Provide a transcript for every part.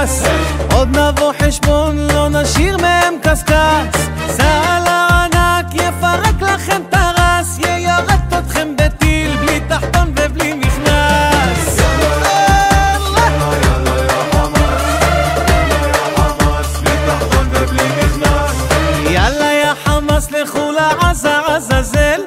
חמאס, עוד נבוא חשבון, לא נשאיר מהם קסקס. צה"ל הענק יפרק לכם טרס, יירט אתכם בטיל בלי תחתון ובלי מכנס. יאללה יא חמאס, לכו לעזה עזאזל,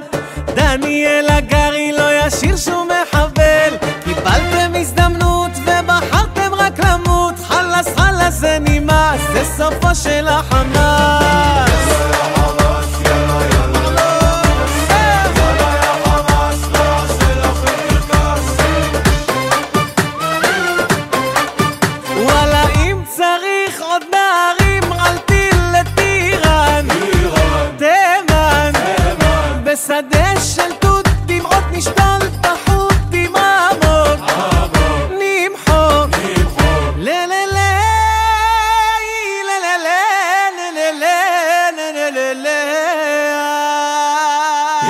דניאל הגרי לא ישאיר שום מחבל. קיבלתם הזדמנות ובחרתם רק למות, חלאס חלאס זה נמאס, זה סופו של החמאס. וואלה אם צריך עוד נערים על טיל לטיראן, תימן בשדה של תות דמעות נשתל תחות דממות נמחוק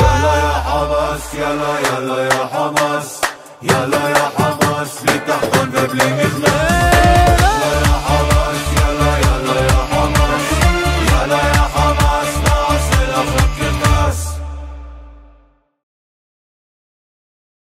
يلا يا حماس يلا يا حماس يلا يا